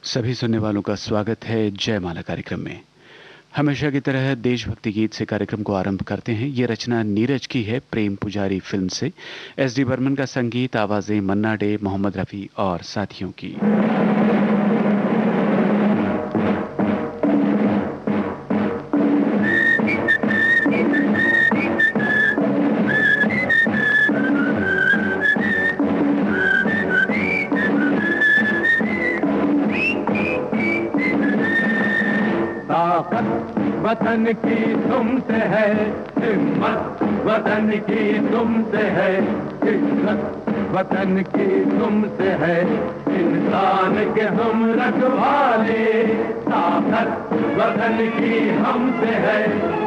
सभी सुनने वालों का स्वागत है जयमाला कार्यक्रम में। हमेशा की तरह देशभक्ति गीत से कार्यक्रम को आरंभ करते हैं। ये रचना नीरज की है, प्रेम पुजारी फिल्म से। एस डी बर्मन का संगीत, आवाजें मन्ना डे, मोहम्मद रफ़ी और साथियों की। वतन की तुमसे है, हिम्मत वतन की तुमसे है, इज्जत वतन की तुमसे है, इंसान के हम रखवाले। ताकत वतन की हमसे है,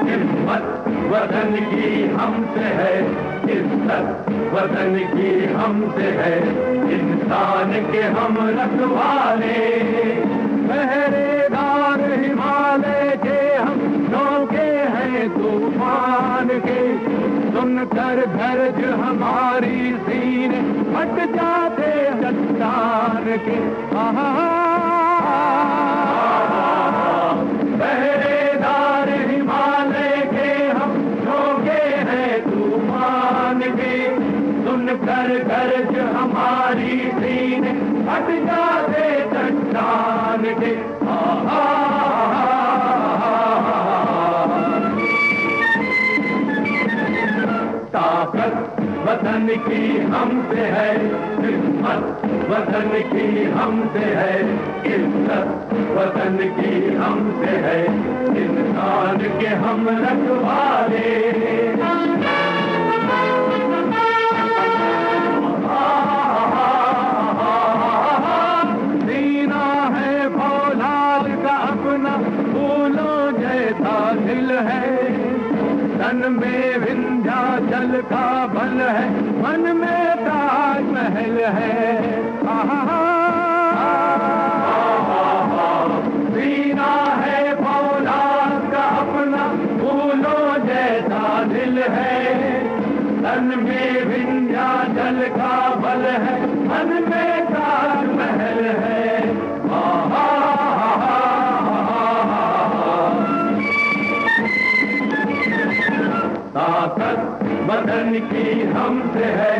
हिम्मत वतन की हमसे है, इज्जत वतन की हमसे है, इंसान के हम रखवाले। पहरेदार हिमालय के हम नौके हैं तूफान के, सुनकर गरज हमारी सीने फट जाते चट्टान के। पहरेदार हिमालय के हम नौके हैं तूफान के, सुनकर गरज हमारी सीने फट जाते चट्टान के। ताकत वतन की हमसे है, हिम्मत वतन की हमसे है, इज्जत वतन की हमसे है, इंसान के हम रखवाले। सीना है फौलाद का अपना, फूलों जैसा दिल है, तन में विंध्याचल का बल है, मन में ताजमहल है। सीना है फौलाद का अपना, फूलों जैसा दिल है, तन में विंध्याचल का बल है, मन में ताजमहल है। ताकत वतन की हमसे है,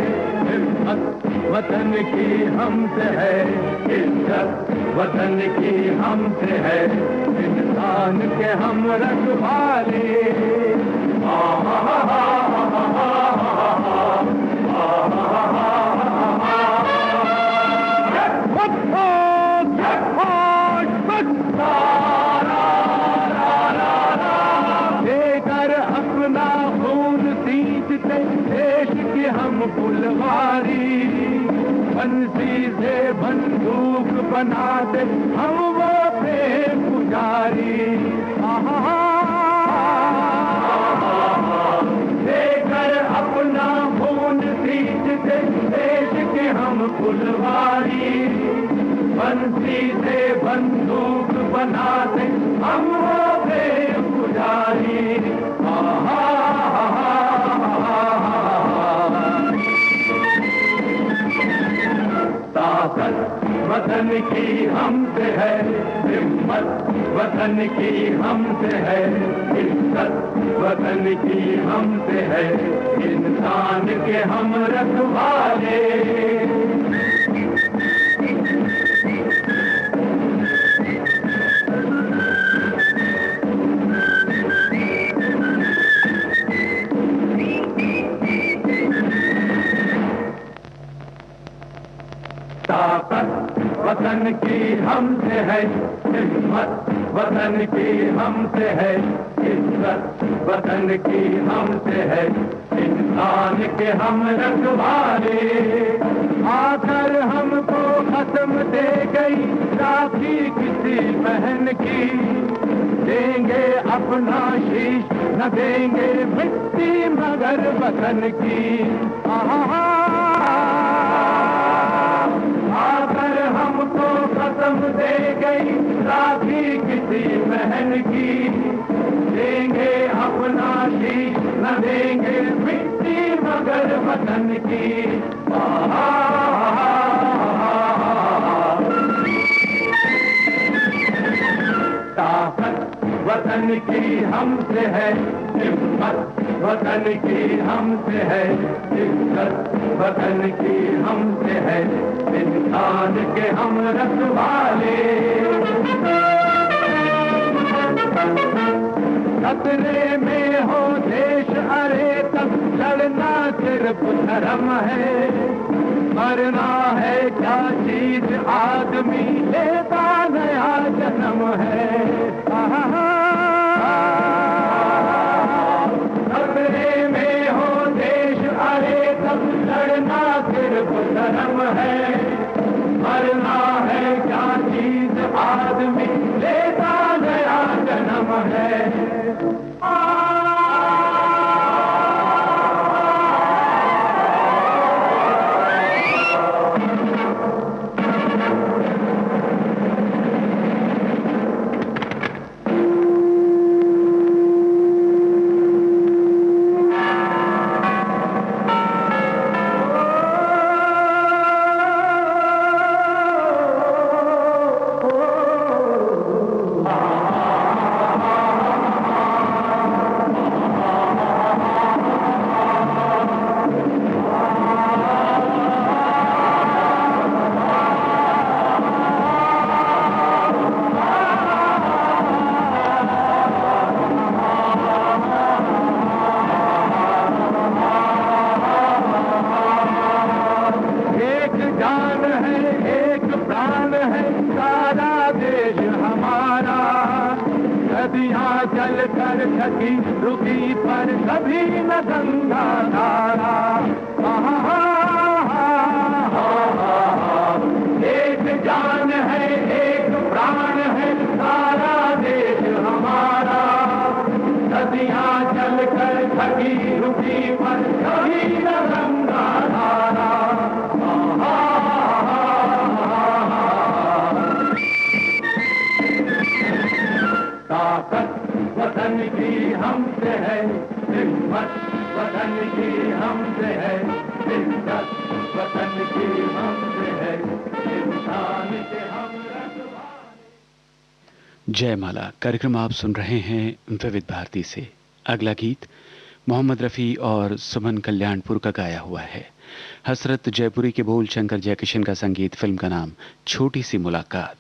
हिम्मत वतन की हमसे है, इज्जत वतन की हमसे है, इंसान के हम रखवाले। देकर अपना खून सींचते देश की हम फुलवारी, बंसी से बंदूक बनाते हम वो प्रेम पुजारी। देकर अपना खून सींचते देश की हम फुलवारी, बंसी से बंदूक बनाते हम वो प्रेम पुजारी। ताकत वतन की हमसे है, हिम्मत वतन की हमसे है, इज्जत वतन की हमसे है, इंसान के हम रखवाले। ताकत वतन की हमसे है, हिम्मत वतन की हमसे है, इज्जत वतन की हमसे है, इंसान के हम रखवाले। आकर हमको खत्म दे गई राखी किसी बहन की, देंगे अपना शीश न देंगे मिट्टी मगर वतन की। आकर हमको कसम दे गई राखी किसी बहन की, देंगे अपना शीश न देंगे मिट्टी मगर वतन की। वतन की हमसे है हिम्मत, वतन की हमसे है इज्जत, वतन की हमसे है इंसान के हम रखवाले। खतरे में हो देश अरे तब लड़ना सिर्फ धर्म है, मरना है क्या चीज आदमी लेता नया जन्म है। खतरे में हो देश अरे तब लड़ना सिर्फ धर्म है, मरना है क्या चीज आदमी लेता नया जन्म है। रुकी पर कभी न गंगा धारा। एक जान है एक प्राण है सारा देश हमारा, नदियां चल कर थकी रुकी पर कभी न गंगा धारा। ताकत वतन की हमसे है हिम्मत, वतन की हमसे है इज्जत, वतन की हमसे है इंसान के हम रखवाले। जयमाला कार्यक्रम आप सुन रहे हैं विविध भारती से। अगला गीत मोहम्मद रफ़ी और सुमन कल्याणपुर का गाया हुआ है। हसरत जयपुरी के बोल, शंकर जयकिशन का संगीत, फिल्म का नाम छोटी सी मुलाकात।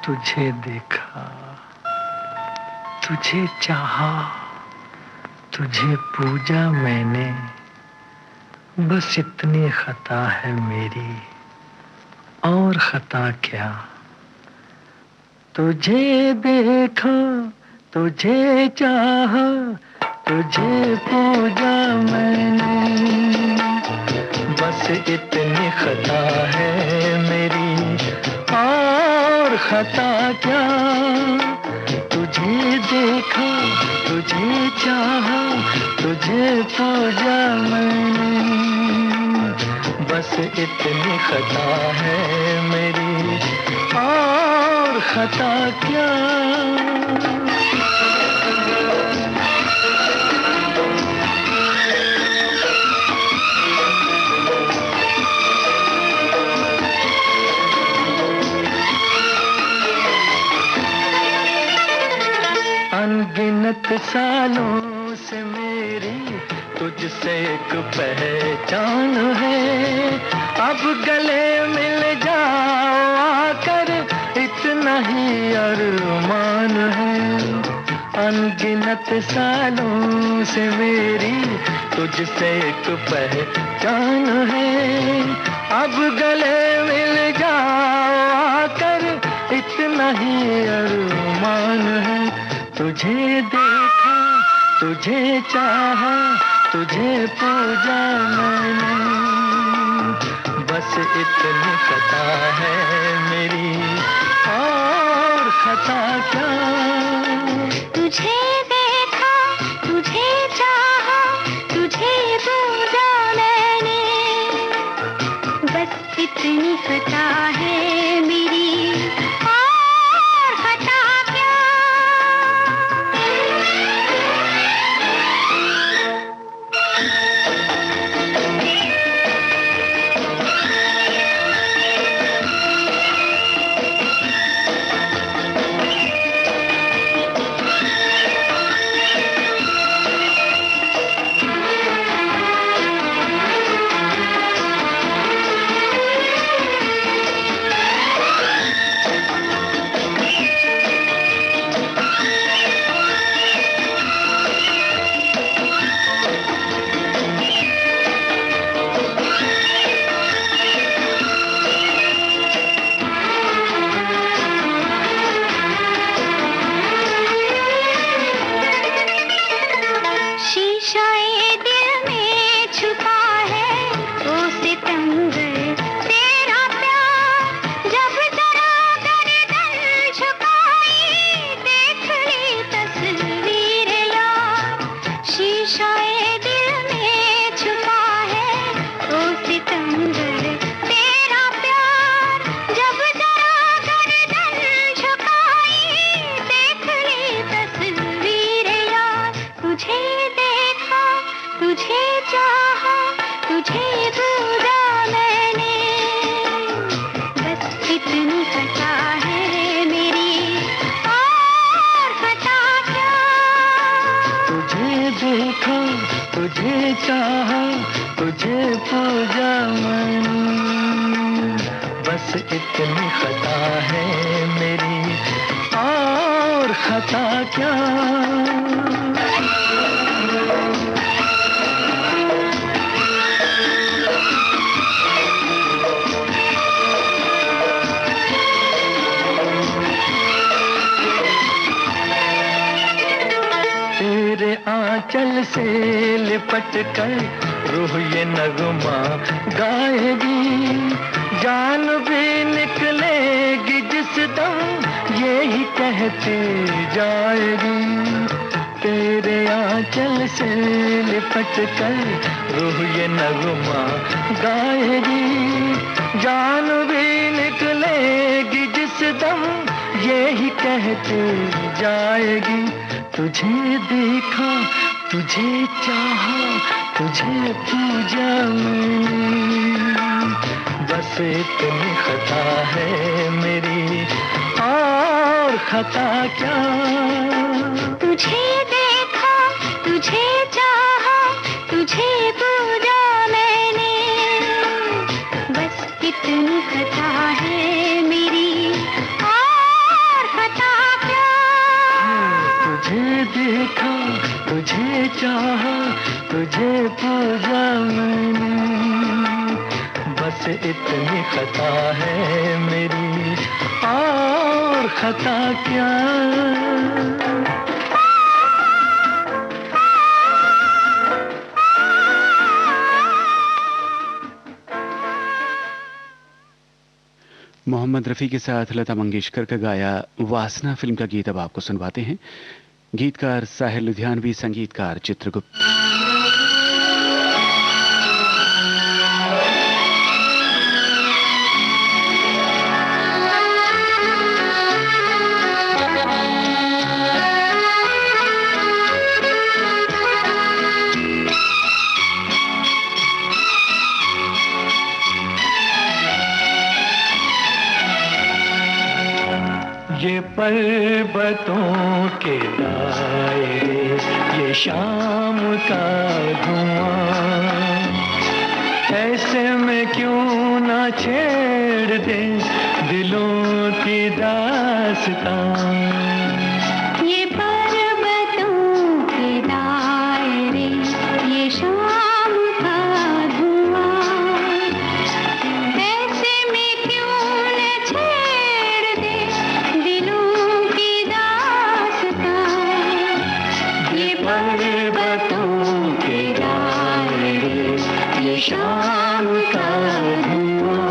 तुझे देखा, तुझे चाहा, तुझे पूजा मैंने, बस इतनी खता है मेरी, और खता क्या। तुझे देखा, तुझे चाहा, तुझे पूजा मैंने, बस इतनी खता है मेरी, और खता क्या। तुझे देखा, तुझे चाहा, तुझे पूजा मैंने, बस इतनी खता है मेरी, और खता क्या। अनगिनत सालों से मेरी तुझसे एक पहचान है, अब गले मिल जाओ आकर इतना ही अरमान है। अनगिनत सालों से मेरी तुझसे एक पहचान है, अब गले मिल जाओ आकर इतना ही अरमान है। तुझे देखा, तुझे चाहा, तुझे पूजा मैंने, बस इतनी खता है मेरी, और खता क्या। तुझे देखा, तुझे चाहा, तुझे पूजा मैंने, बस इतनी खता है मेरी, और खता क्या। देखा, तुझे चाहा, तुझे पूजा मैंने, बस इतनी खता है मेरी, और खता क्या। तेरे आंचल से लिपट कर रूह ये नगमा गाएगी, जान भी निकलेगी जिस दम यही कहती जाएगी। तेरे आंचल से लिपट कर रूह ये नगमा गाएगी, जान भी निकलेगी जिस दम यही कहती जाएगी। तुझे देखा, तुझे चाहा, तुझे पूजा मैंने, बस इतनी खता है मेरी, और खता क्या। तुझे देखा, तुझे चाहा, तुझे पूजा मैंने, बस इतनी खता है मेरी, और खता क्या। तुझे देखा, तुझे चाहा, तुझे पूजा मैंने, बस इतनी खता है मेरी, और खता क्या। मोहम्मद रफ़ी के साथ लता मंगेशकर का गाया वासना फिल्म का गीत अब आपको सुनवाते हैं। गीतकार साहिर लुधियानवी, संगीतकार चित्रगुप्त। ये पर्वतों के दायरे, ये शाम का धुआं, ऐसे में क्यों ना छेड़ दे दिलों की दास्तां। ये पर्वतों के दायरे, ये शाम का धुआं, ऐसे में क्यों न छेड़ दे दिलों की दास्तां। ये पर्वतों के दायरे, ये शाम का धुआं।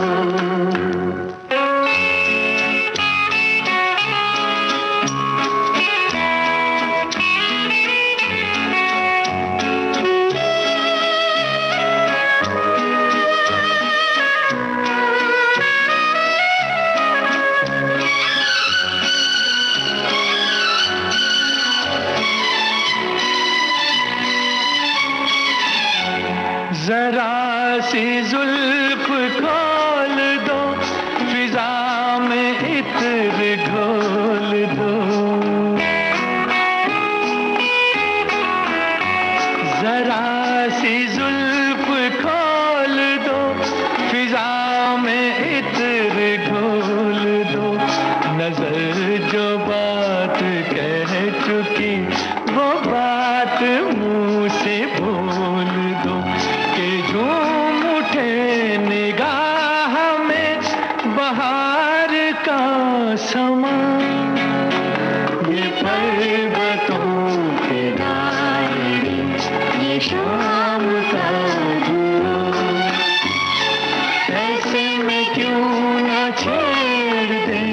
जरा सी जुल्फ खोल दो, फिजा में इत्र घोल दो। जरा सी जुल्फ खोल दो, फिजा में इत्र घोल दो। नजर जो बात कह चुकी, वो बात मुंह से बोल दो। के झूम उठे निगाह में बहार का समा। ये पर्वतों के दायरे, ये शाम का धुआं, ऐसे में क्यों न छेड़ दे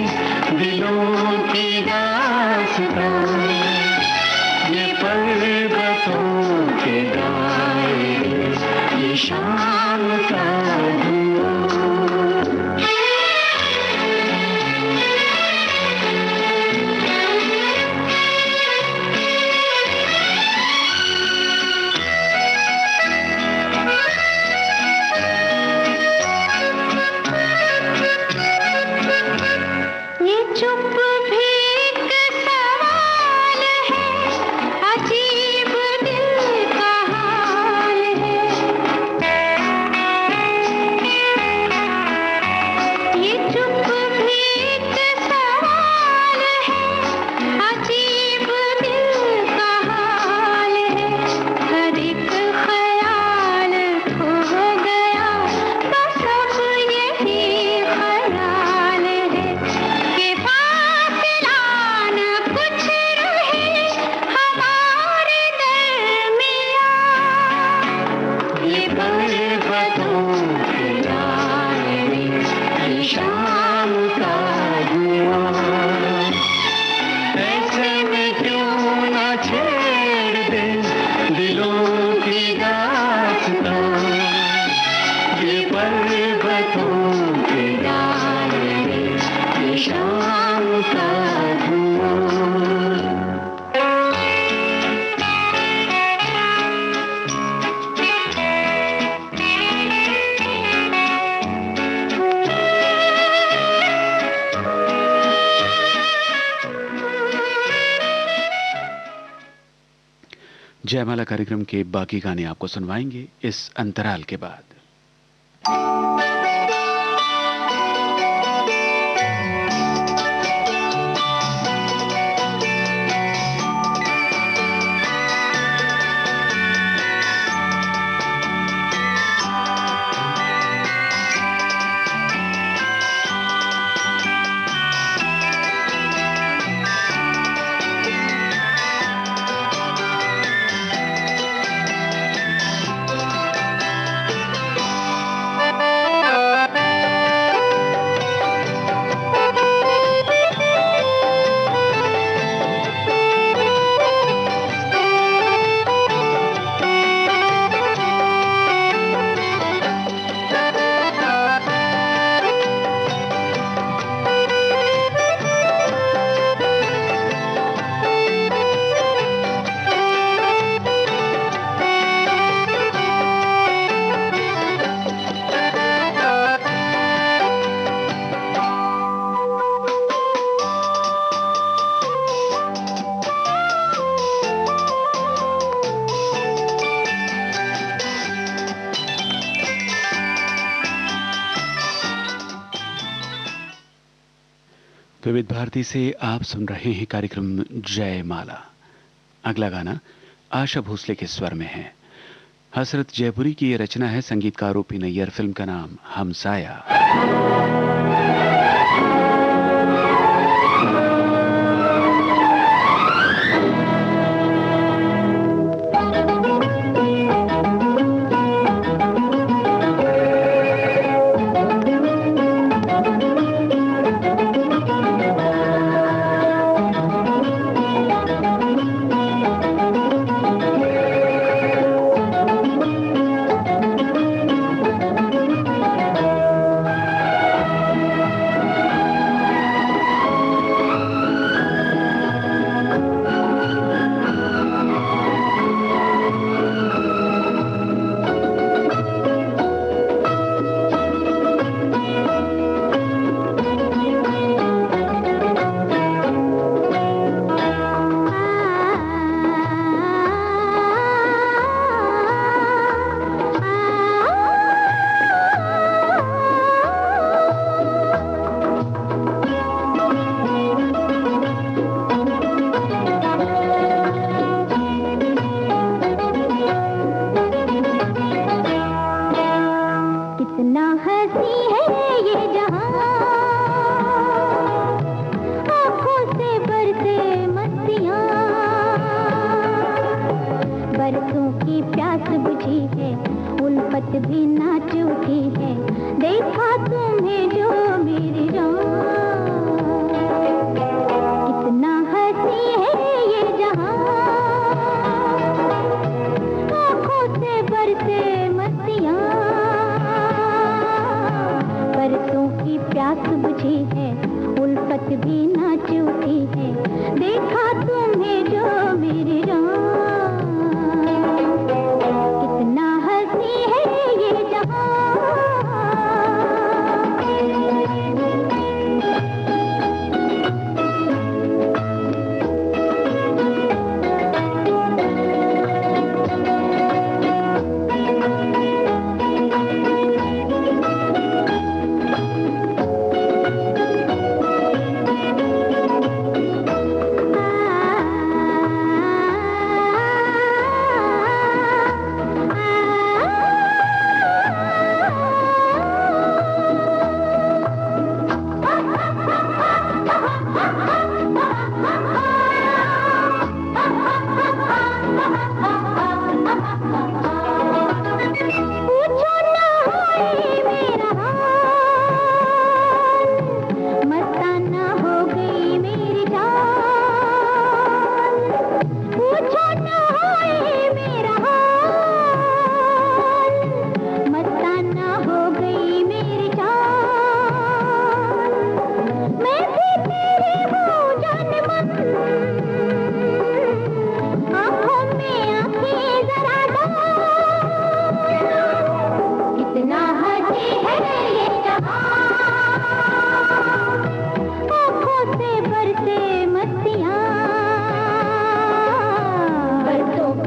दिलों की दास्तां। ये पर्वतों के दायरे, ये शाम का धुआं। ये चुप भी एक सवाल है, अजीब दिल जयमाला कार्यक्रम के बाकी गाने आपको सुनवाएंगे इस अंतराल के बाद। विविध भारती से आप सुन रहे हैं कार्यक्रम जयमाला। अगला गाना आशा भोसले के स्वर में है। हसरत जयपुरी की यह रचना है, संगीतकार ओपी नैयर, फिल्म का नाम हमसाया।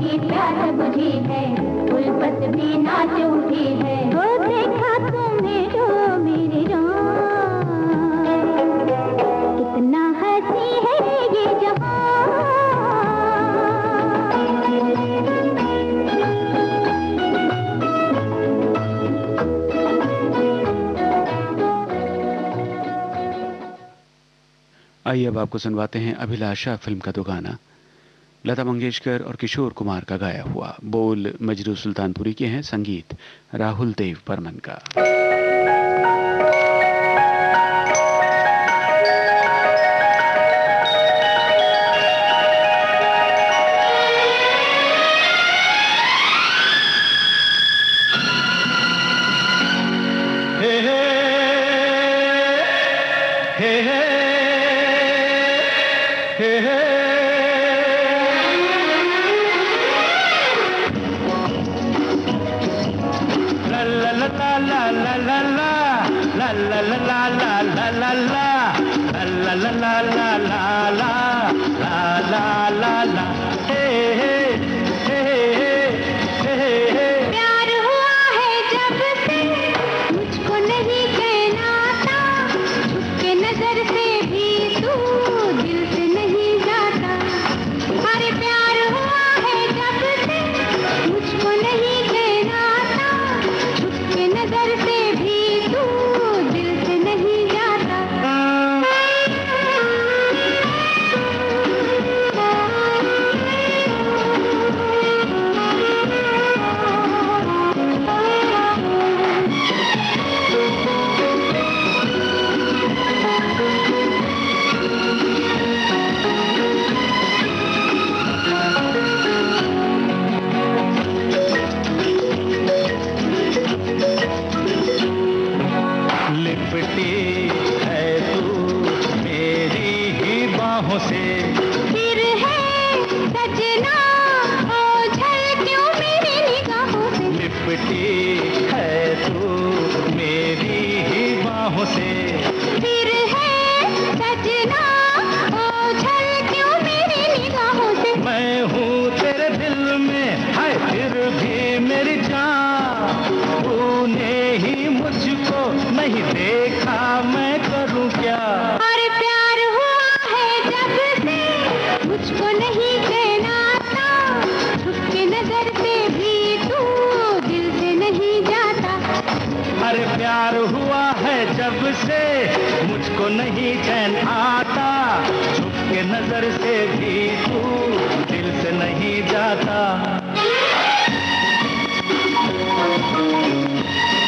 की प्यास बुझी है, उल्फत भी नाच उठी है। वो देखा तुम्हें जो मेरे जान, कितना हंसी है ये जहां। आइए अब आपको सुनवाते हैं अभिलाषा फिल्म का दो गाना, लता मंगेशकर और किशोर कुमार का गाया हुआ। बोल मजरू सुल्तानपुरी के हैं, संगीत राहुल देव बर्मन का। प्यार हुआ है जब से मुझको नहीं चैन आता, छुप के नजर से भी तू दिल से नहीं जाता। अरे प्यार हुआ है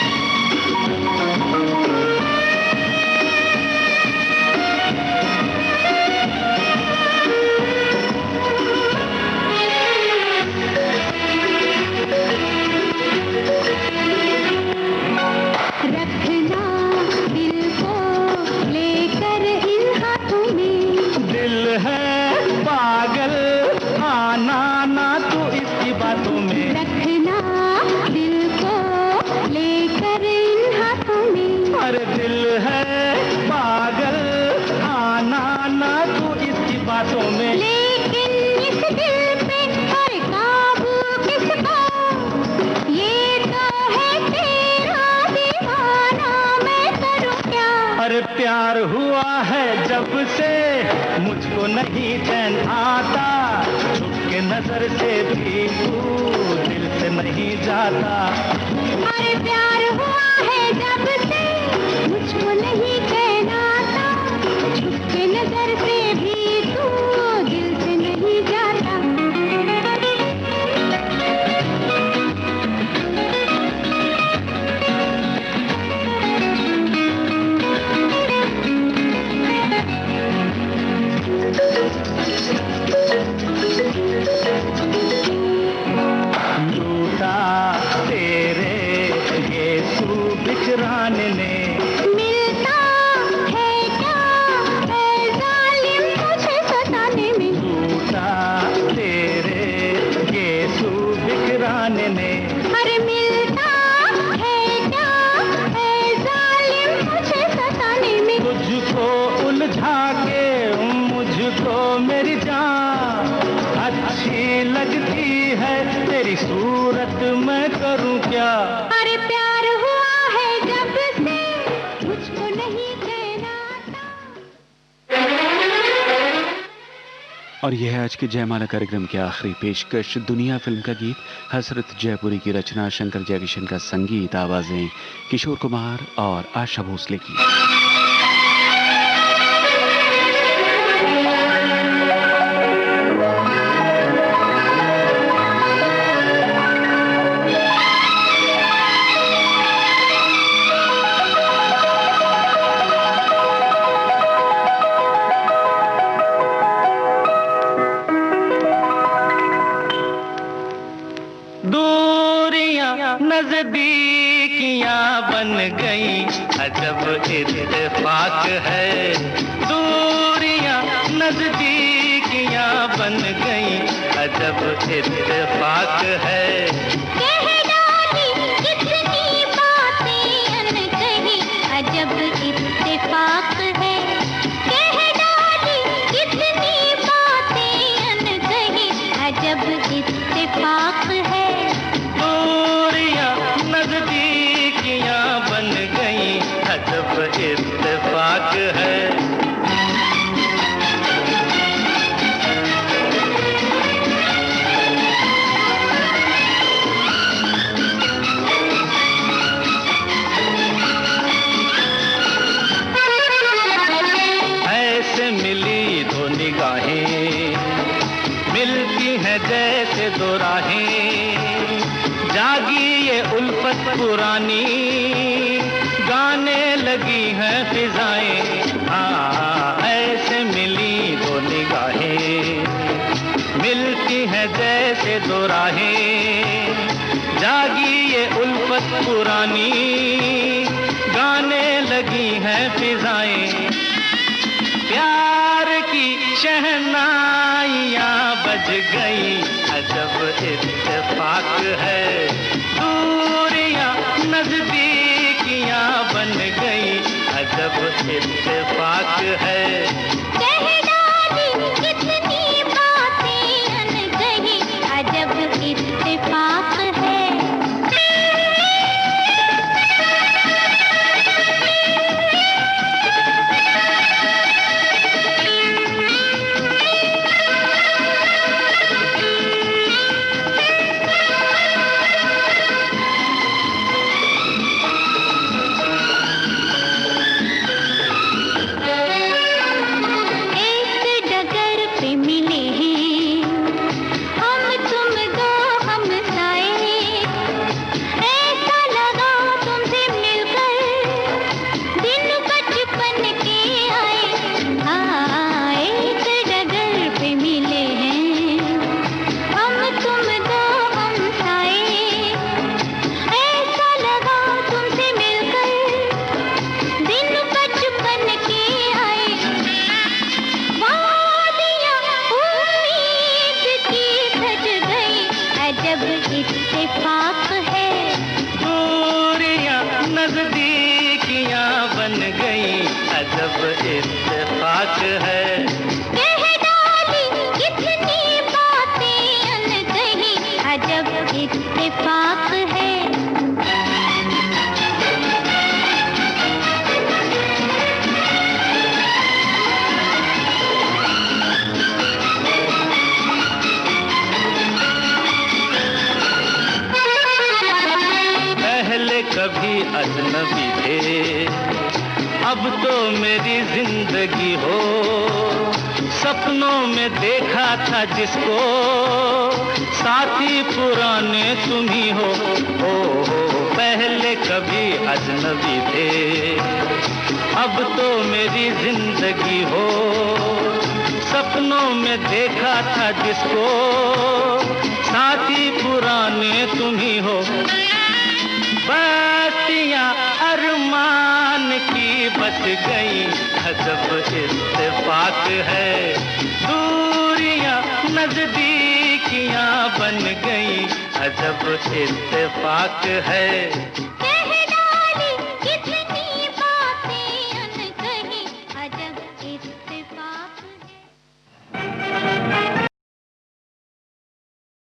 जब से मुझको नहीं चैन आता, छुप के नजर से भी तू दिल से नहीं जाता। बिखराने ने मिलता है क्या ऐ जालिम मुझे सताने में, टूटा तेरे यीशु बिखराने ने। अरे मिलता है क्या ऐ जालिम मुझे सताने में, तुझको उलझा के मुझको मेरी जान अच्छी सी लगती है तेरी सूरत, मैं करूं क्या? अरे प्यार हुआ है जब से मुझको नहीं कहना था। और यह है आज के जयमाला कार्यक्रम की आखिरी पेशकश, दुनिया फिल्म का गीत, हसरत जयपुरी की रचना, शंकर जयकिशन का संगीत, आवाजें किशोर कुमार और आशा भोसले की। नजदीकियां बन गई, अजब इत्तेफाक है। दूरियां नजदीकियां बन गई, अजब इत्तेफाक है। कह डाली कितनी बातें अनकही, अजब इत्तेफाक है। कह डाली कितनी बातें अनकही, अजब इत्तेफाक है। नजदीकियां बन गई, अजब इत्तेफाक है। ऐसे मिली दो निगाहें, मिलती हैं जैसे दो राहें। जागी ये उल्फत पुरानी, गाने लगी हैं फिजाएं। हाँ, ऐसे मिली दो निगाहें, मिलती हैं जैसे दो राहें। जागी ये उल्फत पुरानी, गाने लगी हैं फिजाएं। प्यार की शहनाइयां बज गई, अजब इत्तेफाक है। दूरियां नजदीकियां बन गई, अजब इत्तेफाक है। कह डाली कितनी बातें अनकही, अजब इत्तेफाक है। इत्तेफाक है। दूरियां नजदीकियां बन गई, अजब इत्तेफाक है। कह डाली कितनी बातें अनकही, अजब इत्तेफाक है। कभी अजनबी थे, अब तो मेरी जिंदगी हो। सपनों में देखा था जिसको, साथी पुराने तुम ही हो। पहले कभी अजनबी थे, अब तो मेरी जिंदगी हो। सपनों में देखा था जिसको, साथी पुराने तुम ही हो। बातियां अरमान की बच गई, अजब इत्तेफाक है। दूरियां नजदीकियां बन गई, अजब इत्तेफाक है।